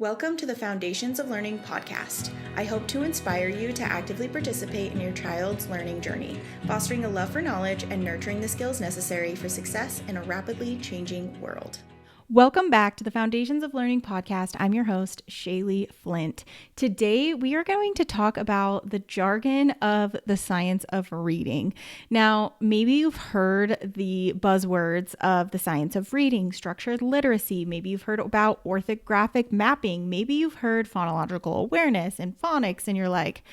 Welcome to the Foundations of Learning podcast. I hope to inspire you to actively participate in your child's learning journey, fostering a love for knowledge and nurturing the skills necessary for success in a rapidly changing world. Welcome back to the Foundations of Learning podcast. I'm your host, Shaylee Flint. Today, we are going to talk about the jargon of the science of reading. Now, maybe you've heard the buzzwords of the science of reading, structured literacy. Maybe you've heard about orthographic mapping. Maybe you've heard phonological awareness and phonics, and you're like,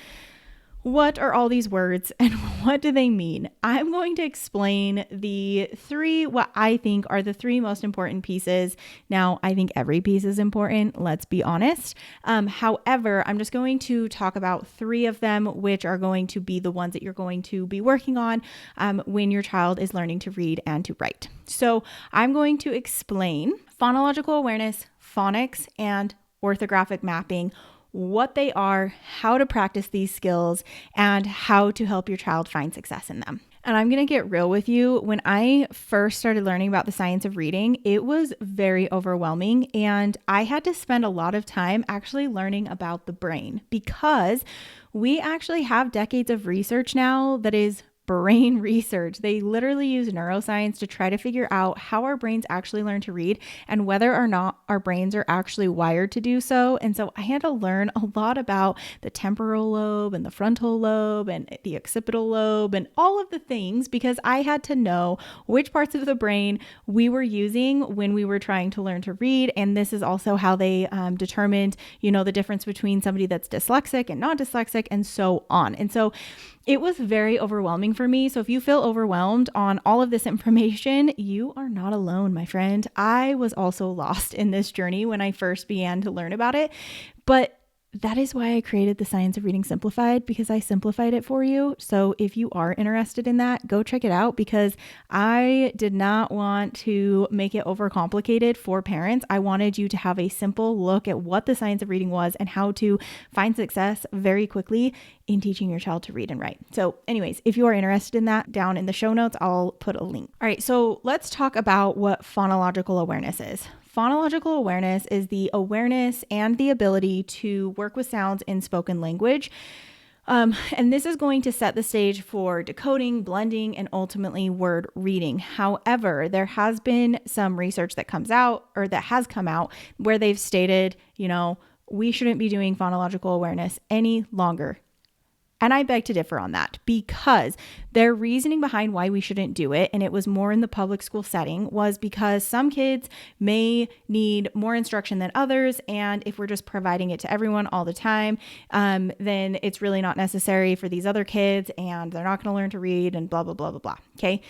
what are all these words and what do they mean? I'm going to explain what I think are the three most important pieces. Now, I think every piece is important, let's be honest. However, I'm just going to talk about three of them, which are going to be the ones that you're going to be working on when your child is learning to read and to write. So I'm going to explain phonological awareness, phonics, and orthographic mapping, what they are, how to practice these skills, and how to help your child find success in them. And I'm going to get real with you. When I first started learning about the science of reading, it was very overwhelming, and I had to spend a lot of time actually learning about the brain, because we actually have decades of research now that is brain research. They literally use neuroscience to try to figure out how our brains actually learn to read and whether or not our brains are actually wired to do so. And so I had to learn a lot about the temporal lobe and the frontal lobe and the occipital lobe and all of the things, because I had to know which parts of the brain we were using when we were trying to learn to read. And this is also how they determined, the difference between somebody that's dyslexic and not dyslexic and so on. And so it was very overwhelming for me. So if you feel overwhelmed on all of this information, you are not alone, my friend. I was also lost in this journey when I first began to learn about it. But that is why I created the Science of Reading Simplified, because I simplified it for you. So if you are interested in that, go check it out, because I did not want to make it overcomplicated for parents. I wanted you to have a simple look at what the science of reading was and how to find success very quickly in teaching your child to read and write. So anyways, if you are interested in that, down in the show notes, I'll put a link. All right, so let's talk about what phonological awareness is. Phonological awareness is the awareness and the ability to work with sounds in spoken language. And this is going to set the stage for decoding, blending, and ultimately word reading. However, there has been some research that has come out where they've stated, we shouldn't be doing phonological awareness any longer. And I beg to differ on that, because their reasoning behind why we shouldn't do it, and it was more in the public school setting, was because some kids may need more instruction than others. And if we're just providing it to everyone all the time, then it's really not necessary for these other kids, and they're not going to learn to read and blah, blah, blah, blah, blah. Okay.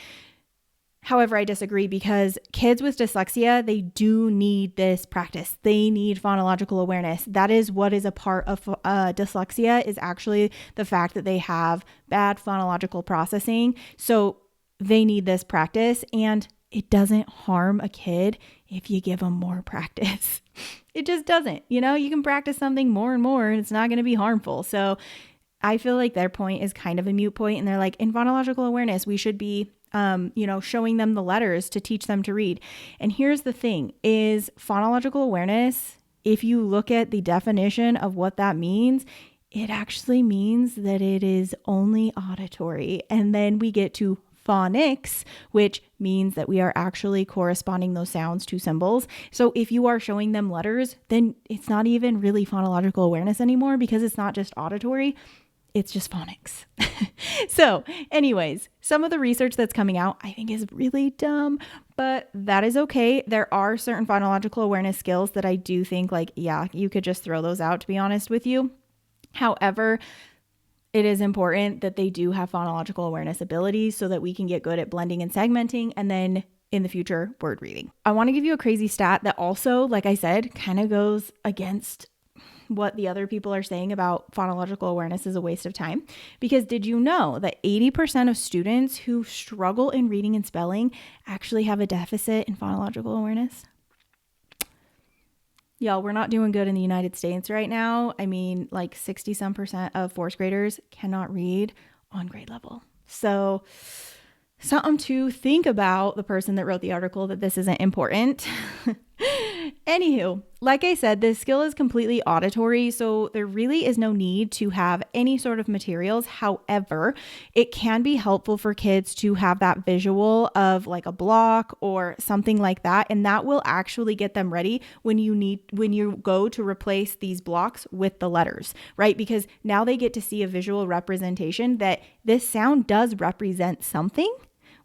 However, I disagree, because kids with dyslexia, they do need this practice. They need phonological awareness. That is what is a part of dyslexia, is actually the fact that they have bad phonological processing. So they need this practice, and it doesn't harm a kid if you give them more practice. It just doesn't. You can practice something more and more, and it's not going to be harmful. So I feel like their point is kind of a moot point, and they're like, in phonological awareness, we should be showing them the letters to teach them to read. And here's the thing is phonological awareness, if you look at the definition of what that means, it actually means that it is only auditory. And then we get to phonics, which means that we are actually corresponding those sounds to symbols. So if you are showing them letters, then it's not even really phonological awareness anymore, because it's not just auditory. It's just phonics. So anyways, some of the research that's coming out, I think, is really dumb, but that is okay. There are certain phonological awareness skills that I do think you could just throw those out, to be honest with you. However, it is important that they do have phonological awareness abilities so that we can get good at blending and segmenting, and then in the future, word reading. I want to give you a crazy stat that also, like I said, kind of goes against what the other people are saying about phonological awareness is a waste of time. Because did you know that 80% of students who struggle in reading and spelling actually have a deficit in phonological awareness? Y'all, we're not doing good in the United States right now. I mean, 60% of fourth graders cannot read on grade level. So something to think about, the person that wrote the article, that this isn't important. Anywho, like I said, this skill is completely auditory, so there really is no need to have any sort of materials. However, it can be helpful for kids to have that visual of like a block or something like that, and that will actually get them ready when you go to replace these blocks with the letters, right? Because now they get to see a visual representation that this sound does represent something.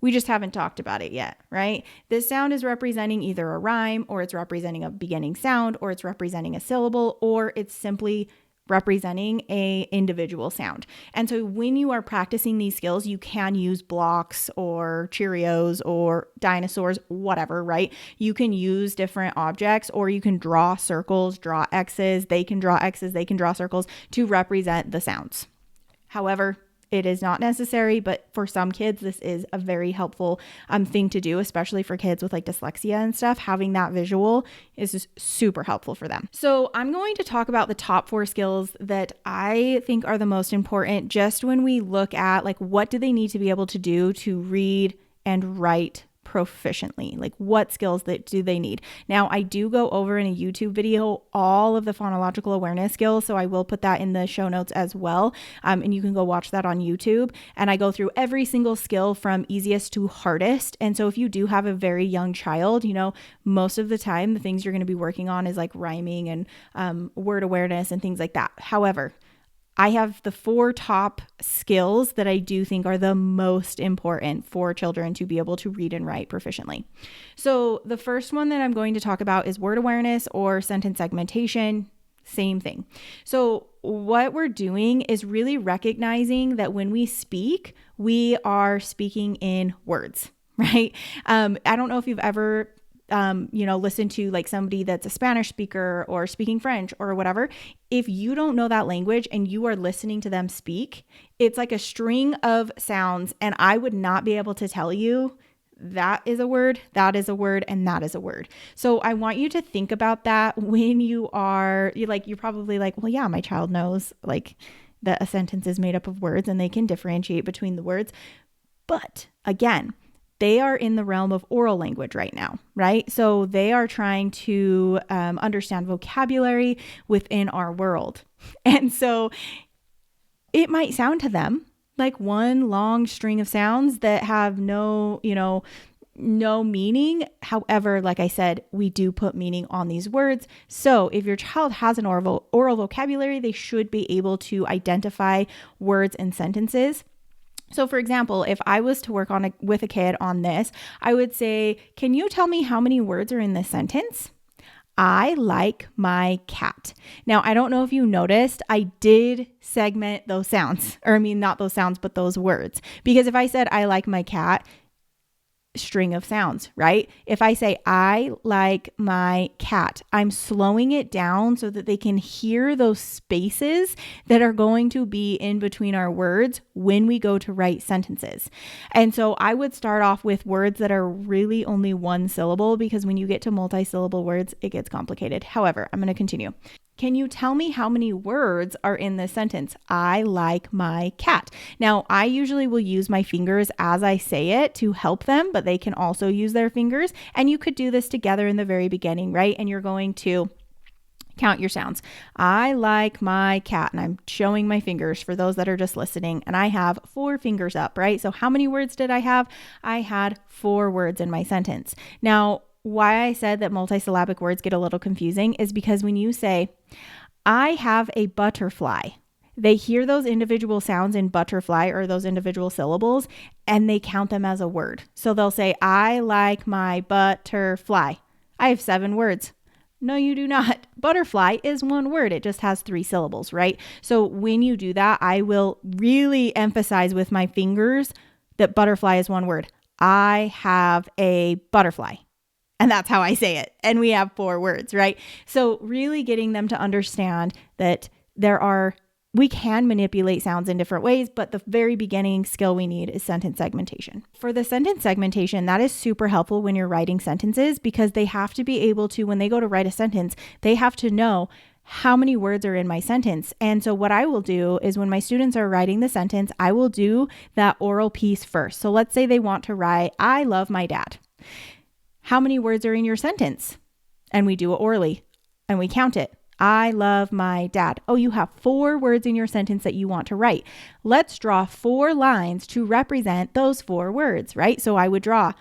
We just haven't talked about it yet, right? This sound is representing either a rhyme, or it's representing a beginning sound, or it's representing a syllable, or it's simply representing a individual sound. And so when you are practicing these skills, you can use blocks or Cheerios or dinosaurs, whatever, right? You can use different objects, or you can draw circles, draw X's. They can draw X's, they can draw circles to represent the sounds. However, it is not necessary, but for some kids, this is a very helpful thing to do, especially for kids with like dyslexia and stuff. Having that visual is just super helpful for them. So I'm going to talk about the top 4 skills that I think are the most important, just when we look at like what do they need to be able to do to read and write proficiently, like what skills that do they need. Now, I do go over in a YouTube video all of the phonological awareness skills, so I will put that in the show notes as well, and you can go watch that on YouTube. And I go through every single skill from easiest to hardest. And so if you do have a very young child, most of the time the things you're going to be working on is like rhyming and word awareness and things like that. However, I have the 4 top skills that I do think are the most important for children to be able to read and write proficiently. So the first one that I'm going to talk about is word awareness or sentence segmentation. Same thing. So what we're doing is really recognizing that when we speak, we are speaking in words, right? I don't know if you've ever listen to like somebody that's a Spanish speaker or speaking French or whatever. If you don't know that language and you are listening to them speak, it's like a string of sounds, and I would not be able to tell you that is a word, that is a word, and that is a word. So I want you to think about that when you're probably like, well, yeah, my child knows like that a sentence is made up of words and they can differentiate between the words. But again, they are in the realm of oral language right now, right? So they are trying to understand vocabulary within our world. And so it might sound to them like one long string of sounds that have no meaning. However, like I said, we do put meaning on these words. So if your child has an oral vocabulary, they should be able to identify words and sentences. So for example, if I was to work with a kid on this, I would say, can you tell me how many words are in this sentence? I like my cat. Now, I don't know if you noticed, I did segment those sounds, not those sounds, but those words. Because if I said, I like my cat, string of sounds, right? If I say, I like my cat, I'm slowing it down so that they can hear those spaces that are going to be in between our words when we go to write sentences. And so I would start off with words that are really only one syllable, because when you get to multi-syllable words, it gets complicated. However, I'm going to continue. Can you tell me how many words are in this sentence? I like my cat. Now, I usually will use my fingers as I say it to help them, but they can also use their fingers. And you could do this together in the very beginning, right? And you're going to count your sounds. I like my cat. And I'm showing my fingers for those that are just listening. And I have 4 fingers up, right? So how many words did I have? I had 4 words in my sentence. Now, why I said that multisyllabic words get a little confusing is because when you say, I have a butterfly, they hear those individual sounds in butterfly or those individual syllables, and they count them as a word. So they'll say, I like my butterfly. I have 7 words. No, you do not. Butterfly is 1 word. It just has 3 syllables, right? So when you do that, I will really emphasize with my fingers that butterfly is 1 word. I have a butterfly. And that's how I say it. And we have 4 words, right? So really getting them to understand that we can manipulate sounds in different ways, but the very beginning skill we need is sentence segmentation. For the sentence segmentation, that is super helpful when you're writing sentences, because they have to be able to, when they go to write a sentence, they have to know how many words are in my sentence. And so what I will do is when my students are writing the sentence, I will do that oral piece first. So let's say they want to write, I love my dad. How many words are in your sentence? And we do it orally and we count it. I love my dad. Oh, you have 4 words in your sentence that you want to write. Let's draw 4 lines to represent those 4 words, right? So I would draw,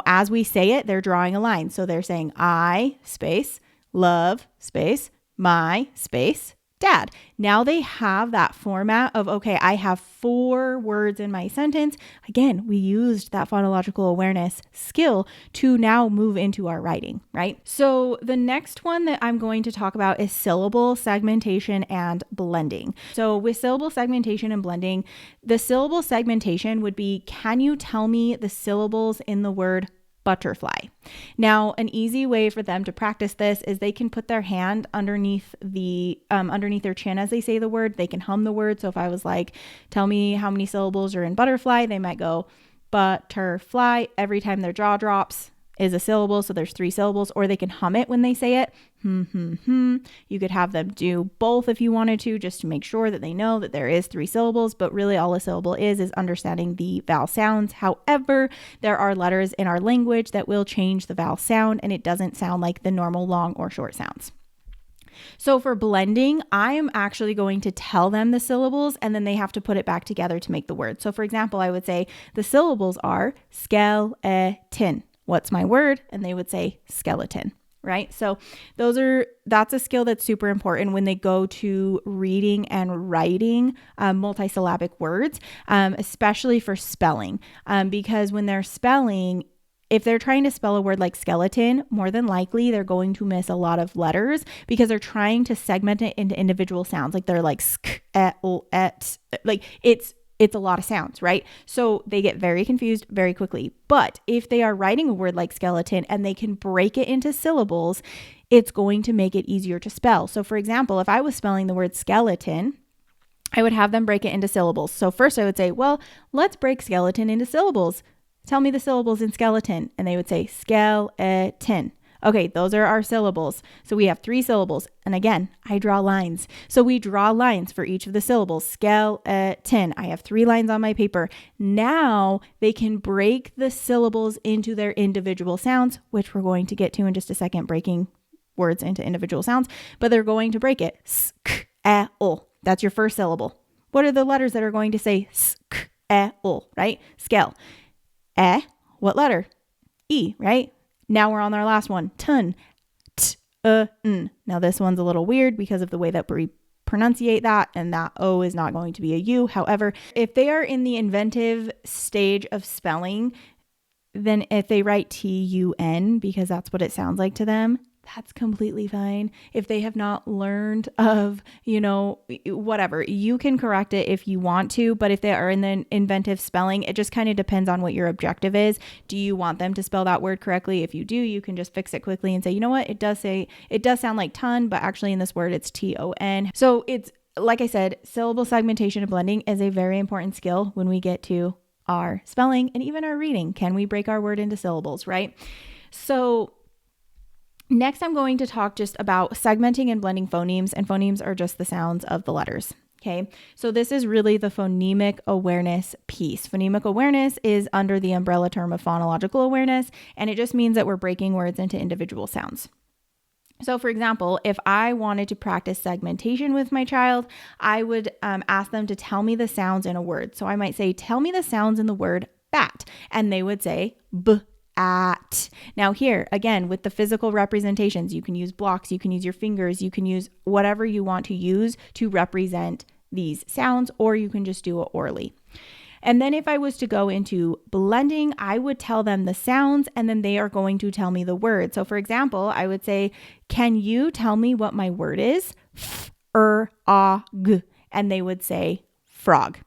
as we say it, they're drawing a line. So they're saying I space, love space, my space, dad. Now they have that format of, okay, I have 4 words in my sentence. Again, we used that phonological awareness skill to now move into our writing, right? So the next one that I'm going to talk about is syllable segmentation and blending. So with syllable segmentation and blending, the syllable segmentation would be, can you tell me the syllables in the word butterfly? Now, an easy way for them to practice this is they can put their hand underneath their chin as they say the word. They can hum the word. So if I was like, tell me how many syllables are in butterfly, they might go butterfly. Every time their jaw drops is a syllable. So there's 3 syllables, or they can hum it when they say it. You could have them do both if you wanted to, just to make sure that they know that there is 3 syllables, but really all a syllable is understanding the vowel sounds. However, there are letters in our language that will change the vowel sound, and it doesn't sound like the normal long or short sounds. So for blending, I am actually going to tell them the syllables, and then they have to put it back together to make the word. So for example, I would say the syllables are skeleton. What's my word? And they would say skeleton, right? So that's a skill that's super important when they go to reading and writing multisyllabic words, especially for spelling, because when they're spelling, if they're trying to spell a word like skeleton, more than likely they're going to miss a lot of letters because they're trying to segment it into individual sounds. Like they're like sk, et, et, like it's a lot of sounds, right? So they get very confused very quickly. But if they are writing a word like skeleton and they can break it into syllables, it's going to make it easier to spell. So for example, if I was spelling the word skeleton, I would have them break it into syllables. So first I would say, well, let's break skeleton into syllables. Tell me the syllables in skeleton. And they would say skeleton. Okay, those are our syllables. So we have 3 syllables. And again, I draw lines. So we draw lines for each of the syllables. Skeleton. I have 3 lines on my paper. Now they can break the syllables into their individual sounds, which we're going to get to in just a second, breaking words into individual sounds. But they're going to break it. Sk-e-ol. That's your first syllable. What are the letters that are going to say sk-e-ol, right? Skell. E, what letter? E, right? Now we're on our last one, ton, n. Now this one's a little weird because of the way that we pronunciate that, and that O is not going to be a U. However, if they are in the inventive stage of spelling, then if they write T-U-N, because that's what it sounds like to them, that's completely fine. If they have not learned of, whatever, you can correct it if you want to, but if they are in the inventive spelling, it just kind of depends on what your objective is. Do you want them to spell that word correctly? If you do, you can just fix it quickly and say, you know what, it does sound like ton, but actually in this word, it's T-O-N. So it's, like I said, syllable segmentation and blending is a very important skill when we get to our spelling and even our reading. Can we break our word into syllables, right? So next, I'm going to talk just about segmenting and blending phonemes, and phonemes are just the sounds of the letters. Okay, so this is really the phonemic awareness piece. Phonemic awareness is under the umbrella term of phonological awareness, and it just means that we're breaking words into individual sounds. So for example, if I wanted to practice segmentation with my child, I would ask them to tell me the sounds in a word. So I might say, tell me the sounds in the word bat, and they would say b. At. Now here, again, with the physical representations, you can use blocks, you can use your fingers, you can use whatever you want to use to represent these sounds, or you can just do it orally. And then if I was to go into blending, I would tell them the sounds, and then they are going to tell me the word. So for example, I would say, can you tell me what my word is? F-R-A-G. And they would say frog.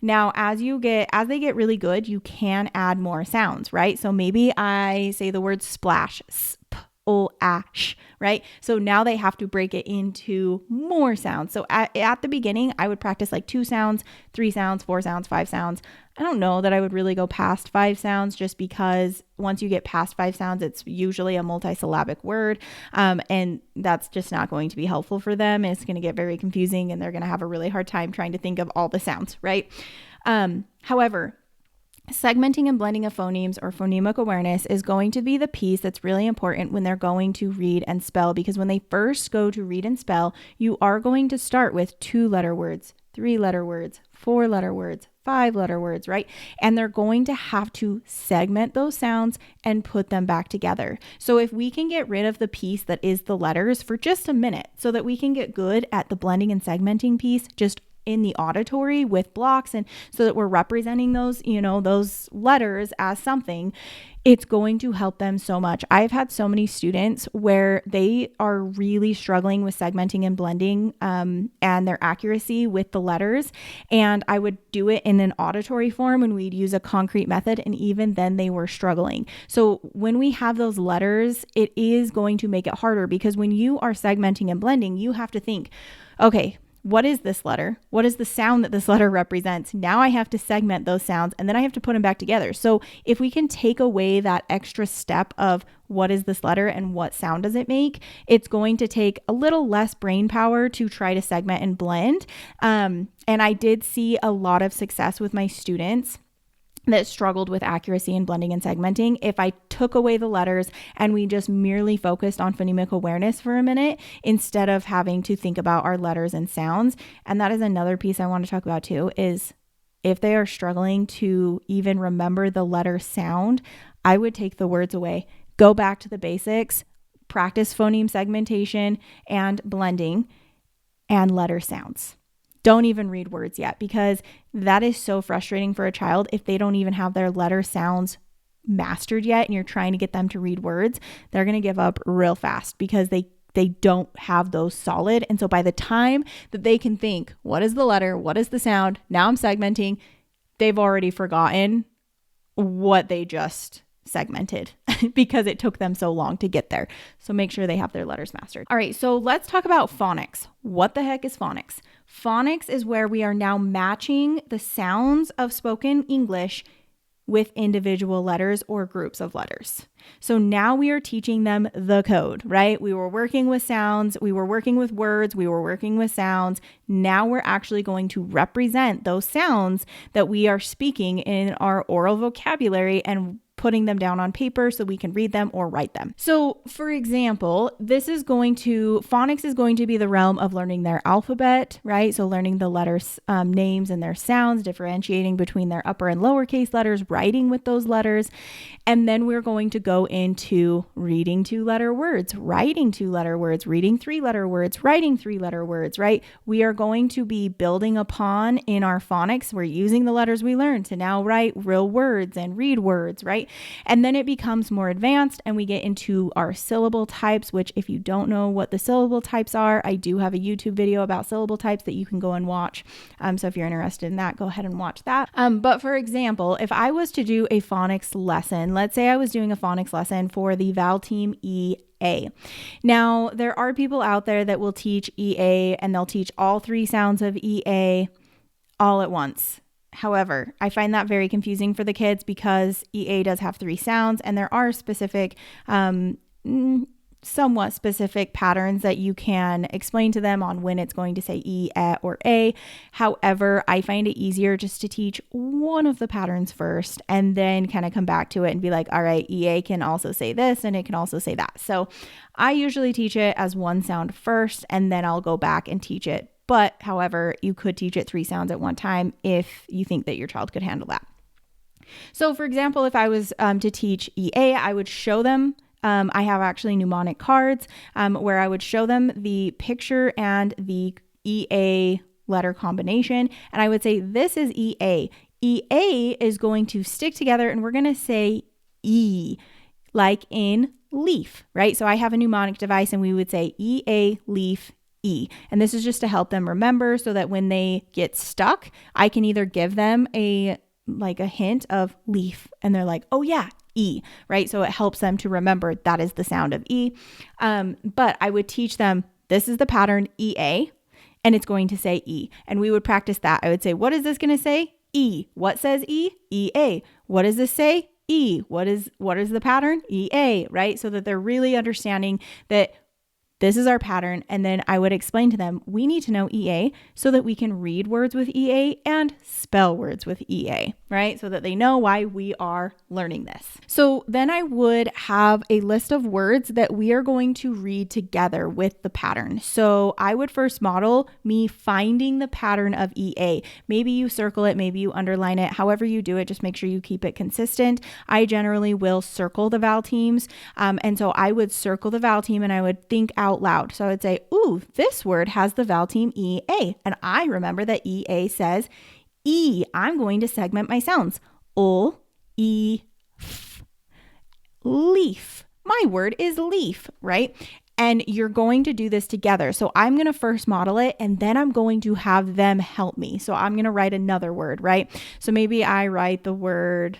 Now, as they get really good, you can add more sounds, right? So maybe I say the word splash, sp-o-ash, right? So now they have to break it into more sounds. So at the beginning, I would practice like 2 sounds, 3 sounds, 4 sounds, 5 sounds. I don't know that I would really go past 5 sounds, just because once you get past 5 sounds, it's usually a multisyllabic word. And that's just not going to be helpful for them. It's going to get very confusing, and they're going to have a really hard time trying to think of all the sounds, right? However, segmenting and blending of phonemes, or phonemic awareness, is going to be the piece that's really important when they're going to read and spell, because when they first go to read and spell, you are going to start with 2-letter words, 3-letter words, 4-letter words, 5-letter words, right? And they're going to have to segment those sounds and put them back together. So if we can get rid of the piece that is the letters for just a minute, so that we can get good at the blending and segmenting piece just in the auditory with blocks, and so that we're representing those, those letters as something, it's going to help them so much. I've had so many students where they are really struggling with segmenting and blending and their accuracy with the letters. And I would do it in an auditory form, and we'd use a concrete method. And even then they were struggling. So when we have those letters, it is going to make it harder, because when you are segmenting and blending, you have to think, okay, what is this letter? What is the sound that this letter represents? Now I have to segment those sounds, and then I have to put them back together. So if we can take away that extra step of what is this letter and what sound does it make, it's going to take a little less brain power to try to segment and blend. And I did see a lot of success with my students that struggled with accuracy in blending and segmenting if I took away the letters and we just merely focused on phonemic awareness for a minute, instead of having to think about our letters and sounds. And that is another piece I want to talk about too, is if they are struggling to even remember the letter sound, I would take the words away, go back to the basics, practice phoneme segmentation and blending and letter sounds. Don't even read words yet, because that is so frustrating for a child if they don't even have their letter sounds mastered yet and you're trying to get them to read words. They're going to give up real fast because they don't have those solid. And so by the time that they can think, what is the letter? What is the sound? Now I'm segmenting. They've already forgotten what they just segmented because it took them so long to get there. So make sure they have their letters mastered. All right, so let's talk about phonics. What the heck is phonics? Phonics is where we are now matching the sounds of spoken English with individual letters or groups of letters. So now we are teaching them the code, right? We were working with sounds, we were working with words, we were working with sounds. Now we're actually going to represent those sounds that we are speaking in our oral vocabulary and putting them down on paper so we can read them or write them. So for example, phonics is going to be the realm of learning their alphabet, right? So learning the letters, names and their sounds, differentiating between their upper and lowercase letters, writing with those letters. And then we're going to go into reading 2-letter words, writing 2-letter words, reading 3-letter words, writing 3-letter words, right? We are going to be building upon in our phonics. We're using the letters we learned to now write real words and read words, right? And then it becomes more advanced and we get into our syllable types, which if you don't know what the syllable types are, I do have a YouTube video about syllable types that you can go and watch. So if you're interested in that, go ahead and watch that. But for example, if I was to do a phonics lesson, let's say I was doing a phonics lesson for the Val Team EA. Now, there are people out there that will teach EA and they'll teach all 3 sounds of EA all at once. However, I find that very confusing for the kids because EA does have 3 sounds and there are specific, somewhat specific patterns that you can explain to them on when it's going to say E, or A. However, I find it easier just to teach one of the patterns first and then kind of come back to it and be like, all right, EA can also say this and it can also say that. So I usually teach it as one sound first and then I'll go back and teach it. But however, you could teach it 3 sounds at one time if you think that your child could handle that. So for example, if I was to teach EA, I would show them, I have actually mnemonic cards where I would show them the picture and the EA letter combination. And I would say, this is EA. EA is going to stick together and we're going to say E, like in leaf, right? So I have a mnemonic device and we would say EA, leaf, E. And this is just to help them remember so that when they get stuck, I can either give them a hint of leaf and they're like, oh yeah, E, right? So it helps them to remember that is the sound of E. But I would teach them, this is the pattern EA and it's going to say E. And we would practice that. I would say, what is this going to say? E. What says E? EA. What does this say? E. What is the pattern? EA, right? So that they're really understanding that this is our pattern. And then I would explain to them, we need to know EA so that we can read words with EA and spell words with EA, right? So that they know why we are learning this. So then I would have a list of words that we are going to read together with the pattern. So I would first model me finding the pattern of EA. Maybe you circle it, maybe you underline it, however you do it, just make sure you keep it consistent. I generally will circle the vowel teams. And so I would circle the vowel team and I would think out loud. So I would say, ooh, this word has the vowel team EA. And I remember that EA says E. I'm going to segment my sounds. E, f. Leaf. My word is leaf, right? And you're going to do this together. So I'm going to first model it and then I'm going to have them help me. So I'm going to write another word, right? So maybe I write the word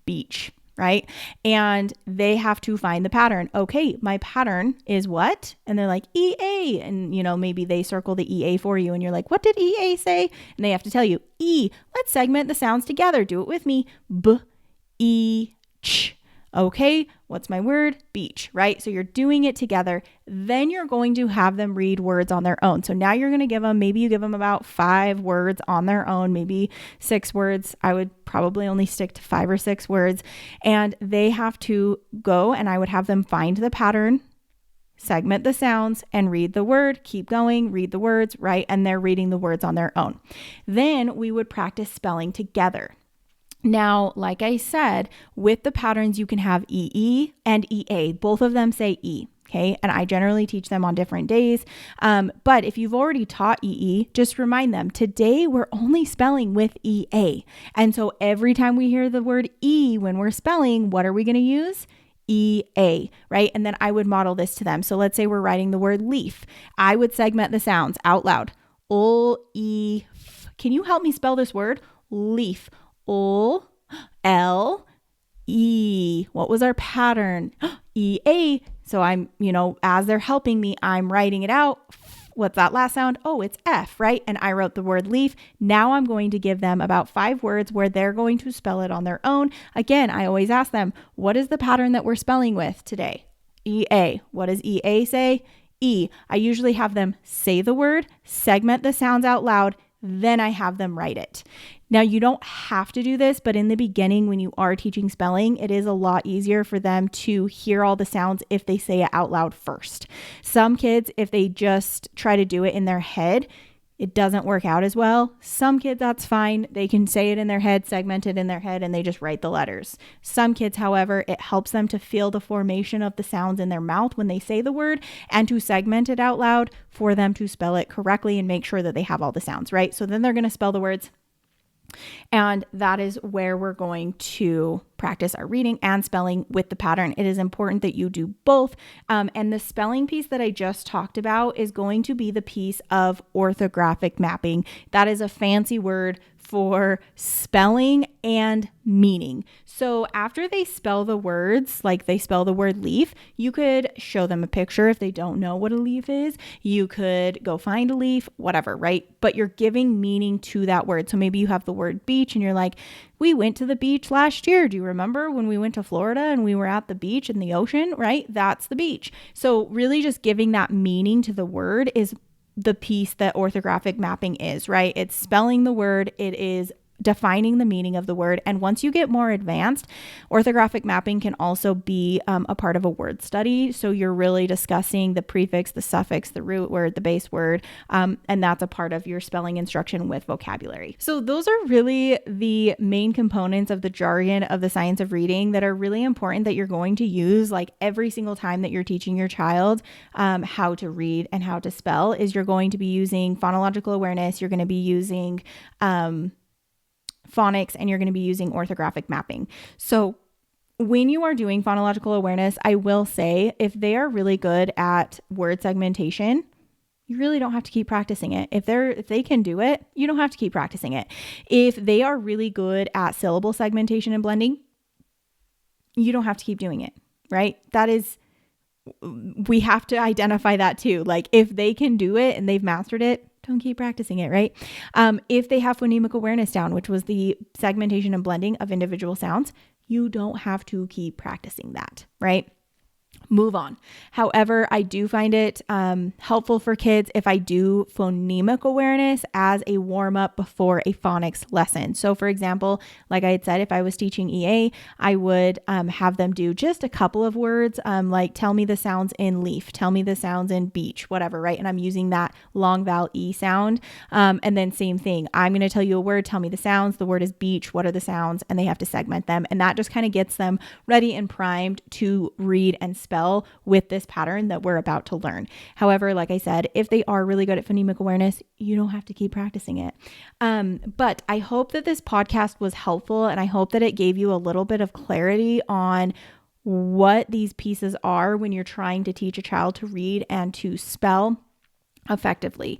beach, right? And they have to find the pattern. Okay, my pattern is what? And they're like, EA. And, maybe they circle the EA for you and you're like, what did EA say? And they have to tell you, E. Let's segment the sounds together. Do it with me. B, E, ch. Okay, what's my word? Beach, right? So you're doing it together. Then you're going to have them read words on their own. So now you're going to give them, maybe you give them about 5 words on their own, maybe 6 words. I would probably only stick to 5 or 6 words. And they have to go and I would have them find the pattern, segment the sounds and read the word, keep going, read the words, right? And they're reading the words on their own. Then we would practice spelling together. Now, like I said, with the patterns, you can have EE and EA. Both of them say E, okay? And I generally teach them on different days. But if you've already taught EE, just remind them, today we're only spelling with EA. And so every time we hear the word E when we're spelling, what are we going to use? EA, right? And then I would model this to them. So let's say we're writing the word leaf. I would segment the sounds out loud. E. Can you help me spell this word? Leaf. L, E. What was our pattern? EA. So I'm, as they're helping me, I'm writing it out. What's that last sound? Oh, it's F, right? And I wrote the word leaf. Now I'm going to give them about 5 words where they're going to spell it on their own. Again, I always ask them, what is the pattern that we're spelling with today? EA. What does EA say? E. I usually have them say the word, segment the sounds out loud, then I have them write it. Now, you don't have to do this, but in the beginning, when you are teaching spelling, it is a lot easier for them to hear all the sounds if they say it out loud first. Some kids, if they just try to do it in their head, it doesn't work out as well. Some kids, that's fine. They can say it in their head, segment it in their head, and they just write the letters. Some kids, however, it helps them to feel the formation of the sounds in their mouth when they say the word and to segment it out loud for them to spell it correctly and make sure that they have all the sounds, right? So then they're going to spell the words. And that is where we're going to practice our reading and spelling with the pattern. It is important that you do both. And the spelling piece that I just talked about is going to be the piece of orthographic mapping. That is a fancy word for spelling and meaning. So after they spell the words, like they spell the word leaf, you could show them a picture if they don't know what a leaf is. You could go find a leaf, whatever, right? But you're giving meaning to that word. So maybe you have the word beach and you're like, we went to the beach last year. Do you remember when we went to Florida and we were at the beach in the ocean, right? That's the beach. So really just giving that meaning to the word is the piece that orthographic mapping is, right? It's spelling the word, it is defining the meaning of the word. And once you get more advanced, orthographic mapping can also be a part of a word study. So you're really discussing the prefix, the suffix, the root word, the base word, and that's a part of your spelling instruction with vocabulary. So those are really the main components of the jargon of the science of reading that are really important that you're going to use like every single time that you're teaching your child how to read and how to spell. Is you're going to be using phonological awareness, you're going to be using phonics, and you're going to be using orthographic mapping. So when you are doing phonological awareness, I will say if they are really good at word segmentation, you really don't have to keep practicing it. If they can do it, you don't have to keep practicing it. If they are really good at syllable segmentation and blending, you don't have to keep doing it, right? We have to identify that too. Like if they can do it and they've mastered it, don't keep practicing it, right? If they have phonemic awareness down, which was the segmentation and blending of individual sounds, you don't have to keep practicing that, right? move on. However, I do find it helpful for kids if I do phonemic awareness as a warm up before a phonics lesson. So for example, like I had said, if I was teaching EA, I would have them do just a couple of words, like tell me the sounds in leaf, tell me the sounds in beach, whatever, right? And I'm using that long vowel E sound. And then same thing, I'm going to tell you a word, tell me the sounds. The word is beach. What are the sounds? And they have to segment them. And that just kind of gets them ready and primed to read and spell with this pattern that we're about to learn. However, like I said, if they are really good at phonemic awareness, you don't have to keep practicing it. But I hope that this podcast was helpful, and I hope that it gave you a little bit of clarity on what these pieces are when you're trying to teach a child to read and to spell effectively.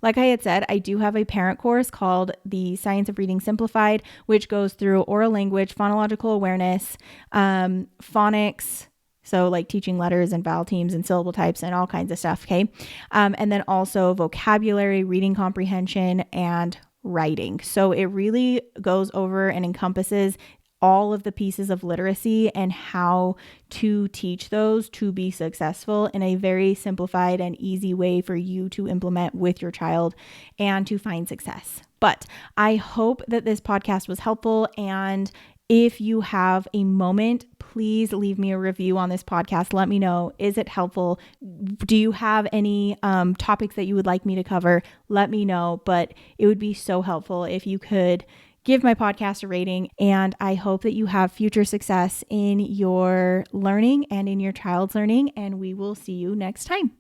Like I had said, I do have a parent course called The Science of Reading Simplified, which goes through oral language, phonological awareness, phonics, so like teaching letters and vowel teams and syllable types and all kinds of stuff, okay? And then also vocabulary, reading comprehension, and writing. So it really goes over and encompasses all of the pieces of literacy and how to teach those to be successful in a very simplified and easy way for you to implement with your child and to find success. But I hope that this podcast was helpful, and if you have a moment, please leave me a review on this podcast. Let me know, is it helpful? Do you have any topics that you would like me to cover? Let me know, but it would be so helpful if you could give my podcast a rating. And I hope that you have future success in your learning and in your child's learning, and we will see you next time.